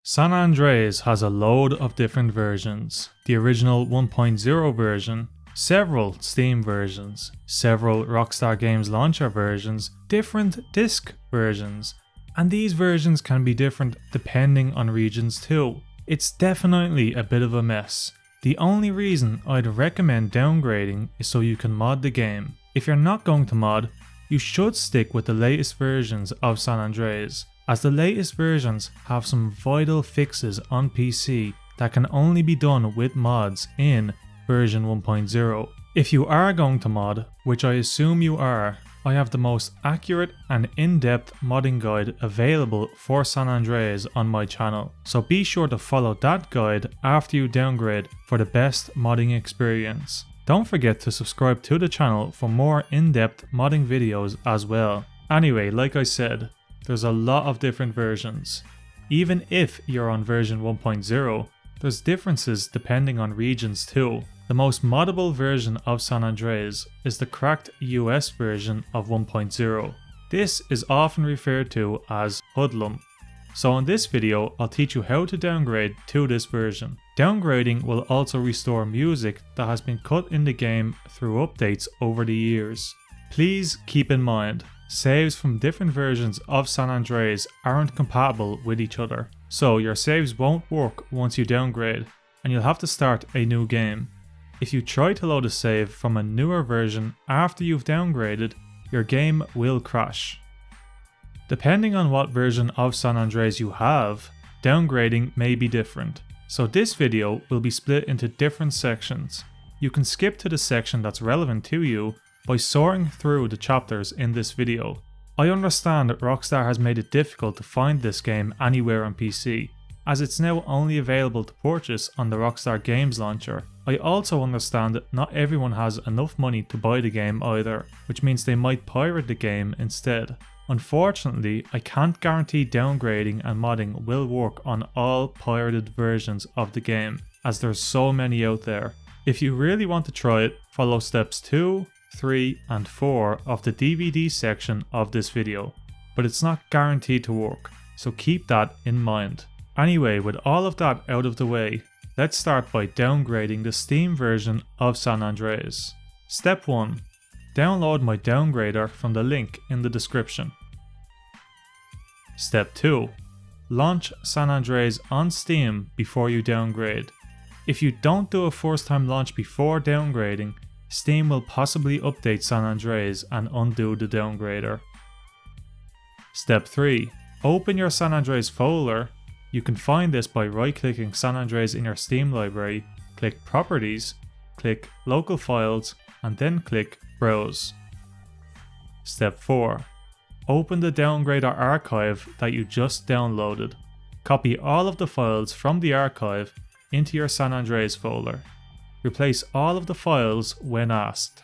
San Andreas has a load of different versions. The original 1.0 version, several Steam versions, several Rockstar Games launcher versions, different disc versions, and these versions can be different depending on regions too. It's definitely a bit of a mess. The only reason I'd recommend downgrading is so you can mod the game. If you're not going to mod, you should stick with the latest versions of San Andreas, as the latest versions have some vital fixes on PC that can only be done with mods in version 1.0. If you are going to mod, which I assume you are, I have the most accurate and in-depth modding guide available for San Andreas on my channel, so be sure to follow that guide after you downgrade for the best modding experience. Don't forget to subscribe to the channel for more in-depth modding videos as well. Anyway, like I said, there's a lot of different versions. Even if you're on version 1.0, there's differences depending on regions too. The most moddable version of San Andreas is the cracked US version of 1.0. This is often referred to as Hoodlum. So in this video, I'll teach you how to downgrade to this version. Downgrading will also restore music that has been cut in the game through updates over the years. Please keep in mind, saves from different versions of San Andreas aren't compatible with each other, so your saves won't work once you downgrade, and you'll have to start a new game. If you try to load a save from a newer version after you've downgraded, your game will crash. Depending on what version of San Andreas you have, downgrading may be different, so this video will be split into different sections. You can skip to the section that's relevant to you by sorting through the chapters in this video. I understand that Rockstar has made it difficult to find this game anywhere on PC, as it's now only available to purchase on the Rockstar Games launcher. I also understand that not everyone has enough money to buy the game either, which means they might pirate the game instead. Unfortunately, I can't guarantee downgrading and modding will work on all pirated versions of the game, as there's so many out there. If you really want to try it, follow steps 2, 3 and 4 of the DVD section of this video, but it's not guaranteed to work, so keep that in mind. Anyway, with all of that out of the way, let's start by downgrading the Steam version of San Andreas. Step 1. Download my downgrader from the link in the description. Step 2. Launch San Andreas on Steam before you downgrade. If you don't do a first time launch before downgrading, Steam will possibly update San Andreas and undo the downgrader. Step 3. Open your San Andreas folder. You can find this by right-clicking San Andreas in your Steam library, click Properties, click Local Files, and then click Browse. Step 4. Open the downgrader archive that you just downloaded. Copy all of the files from the archive into your San Andreas folder. Replace all of the files when asked.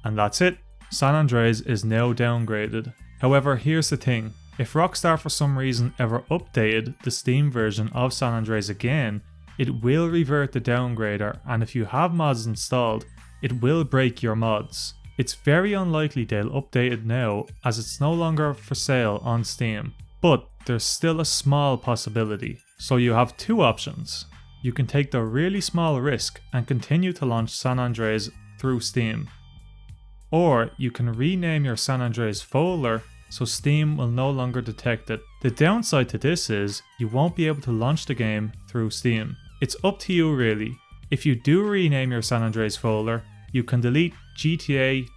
And that's it. San Andreas is now downgraded. However, here's the thing. If Rockstar for some reason ever updated the Steam version of San Andreas again, it will revert the downgrader, and if you have mods installed, it will break your mods. It's very unlikely they'll update it now, as it's no longer for sale on Steam, but there's still a small possibility. So you have two options. You can take the really small risk and continue to launch San Andreas through Steam. Or you can rename your San Andreas folder so Steam will no longer detect it. The downside to this is you won't be able to launch the game through Steam. It's up to you really. If you do rename your San Andreas folder, you can delete GTA-SA.exe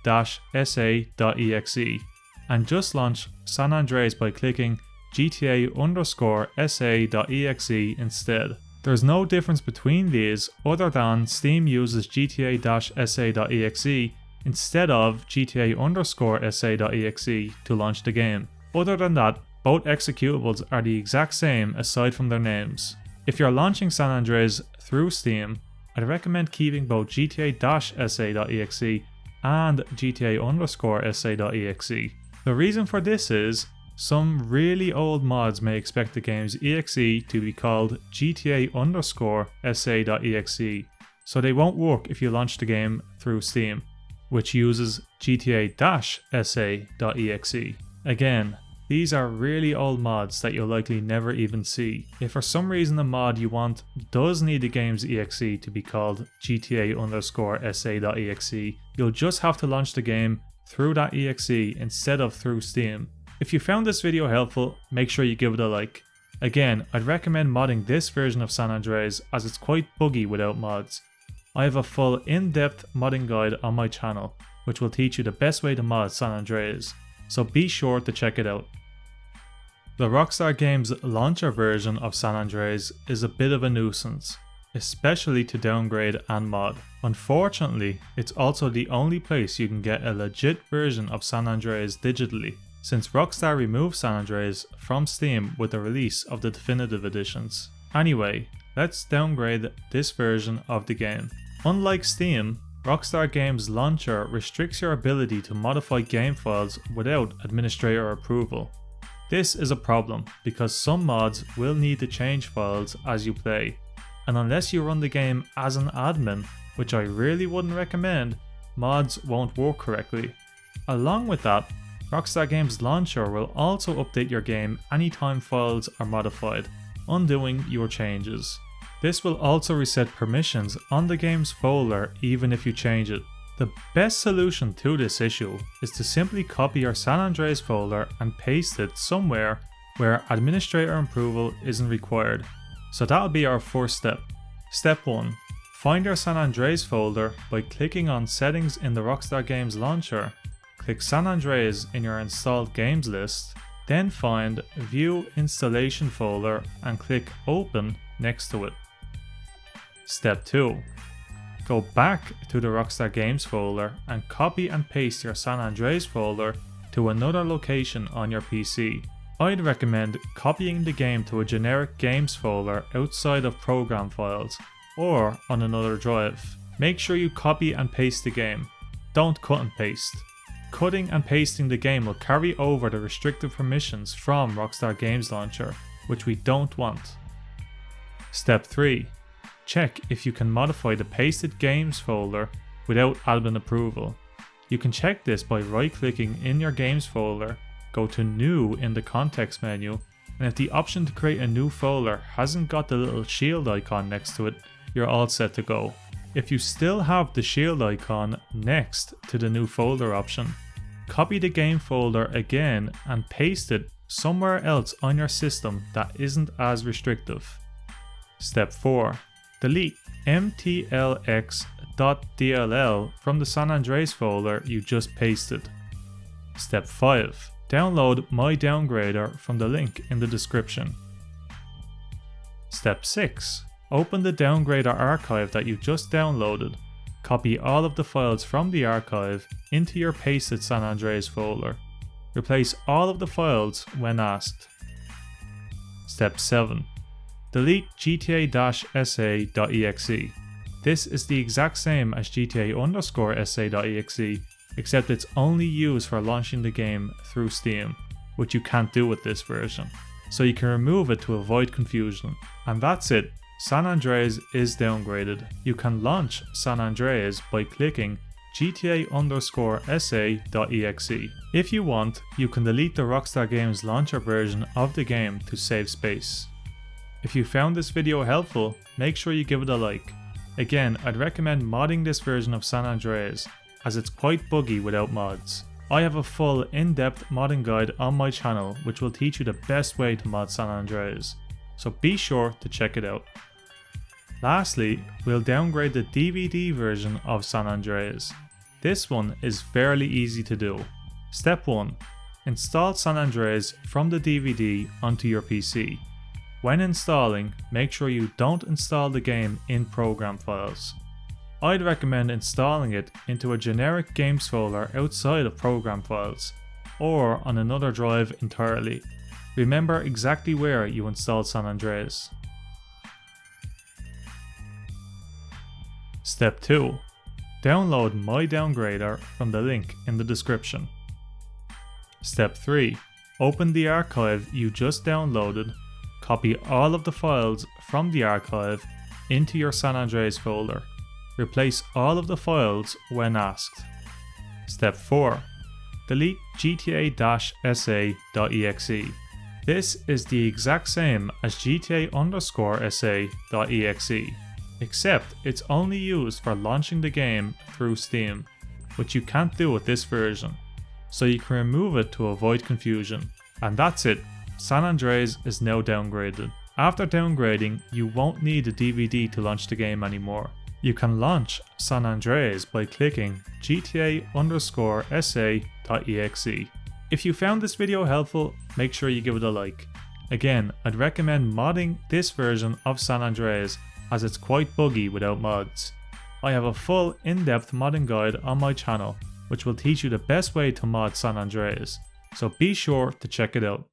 and just launch San Andreas by clicking GTA_SA.exe instead. There's no difference between these other than Steam uses GTA-SA.exe instead of GTA_SA.exe to launch the game. Other than that, both executables are the exact same aside from their names. If you're launching San Andreas through Steam, I'd recommend keeping both GTA-SA.exe and GTA_SA.exe. The reason for this is, some really old mods may expect the game's exe to be called GTA_SA.exe, so they won't work if you launch the game through Steam, which uses GTA-SA.exe. Again, These are really old mods that you'll likely never even see. If for some reason the mod you want does need the game's exe to be called GTA_SA.exe, you'll just have to launch the game through that exe instead of through Steam. If you found this video helpful, make sure you give it a like. Again, I'd recommend modding this version of San Andreas as it's quite buggy without mods. I have a full in-depth modding guide on my channel, which will teach you the best way to mod San Andreas, so be sure to check it out. The Rockstar Games launcher version of San Andreas is a bit of a nuisance, especially to downgrade and mod. Unfortunately, it's also the only place you can get a legit version of San Andreas digitally, since Rockstar removed San Andreas from Steam with the release of the definitive editions. Anyway, let's downgrade this version of the game. Unlike Steam, Rockstar Games Launcher restricts your ability to modify game files without administrator approval. This is a problem because some mods will need to change files as you play, and unless you run the game as an admin, which I really wouldn't recommend, mods won't work correctly. Along with that, Rockstar Games Launcher will also update your game anytime files are modified, undoing your changes. This will also reset permissions on the game's folder even if you change it. The best solution to this issue is to simply copy your San Andreas folder and paste it somewhere where administrator approval isn't required. So that'll be our first step. Step 1. Find your San Andreas folder by clicking on Settings in the Rockstar Games Launcher. Click San Andreas in your installed games list, then find View Installation folder and click Open next to it. Step 2. Go back to the Rockstar Games folder and copy and paste your San Andreas folder to another location on your PC. I'd recommend copying the game to a generic games folder outside of program files or on another drive. Make sure you copy and paste the game. Don't cut and paste. Cutting and pasting the game will carry over the restricted permissions from Rockstar Games Launcher, which we don't want. Step 3. Check if you can modify the pasted games folder without admin approval. You can check this by right-clicking in your games folder, go to New in the context menu, and if the option to create a new folder hasn't got the little shield icon next to it, you're all set to go. If you still have the shield icon next to the new folder option, copy the game folder again and paste it somewhere else on your system that isn't as restrictive. Step 4. Delete mtlx.dll from the San Andreas folder you just pasted. Step 5. Download My Downgrader from the link in the description. Step 6. Open the Downgrader archive that you just downloaded. Copy all of the files from the archive into your pasted San Andreas folder. Replace all of the files when asked. Step 7. Delete GTA-SA.exe. This is the exact same as GTA_SA.exe, except it's only used for launching the game through Steam, which you can't do with this version. So you can remove it to avoid confusion. And that's it. San Andreas is downgraded. You can launch San Andreas by clicking GTA_SA.exe. If you want, you can delete the Rockstar Games launcher version of the game to save space. If you found this video helpful, make sure you give it a like. Again, I'd recommend modding this version of San Andreas, as it's quite buggy without mods. I have a full in-depth modding guide on my channel which will teach you the best way to mod San Andreas, so be sure to check it out. Lastly, we'll downgrade the DVD version of San Andreas. This one is fairly easy to do. Step 1. Install San Andreas from the DVD onto your PC. When installing, make sure you don't install the game in program files. I'd recommend installing it into a generic games folder outside of program files, or on another drive entirely. Remember exactly where you installed San Andreas. Step 2. Download My Downgrader from the link in the description. Step 3. Open the archive you just downloaded. Copy all of the files from the archive into your San Andreas folder. Replace all of the files when asked. Step 4. delete GTA-sa.exe. This is the exact same as GTA_sa.exe, except it's only used for launching the game through Steam, which you can't do with this version, so you can remove it to avoid confusion. And that's it, San Andreas is now downgraded. After downgrading, you won't need a DVD to launch the game anymore. You can launch San Andreas by clicking GTA_sa.exe. If you found this video helpful, make sure you give it a like. Again, I'd recommend modding this version of San Andreas as it's quite buggy without mods. I have a full in-depth modding guide on my channel which will teach you the best way to mod San Andreas, so be sure to check it out.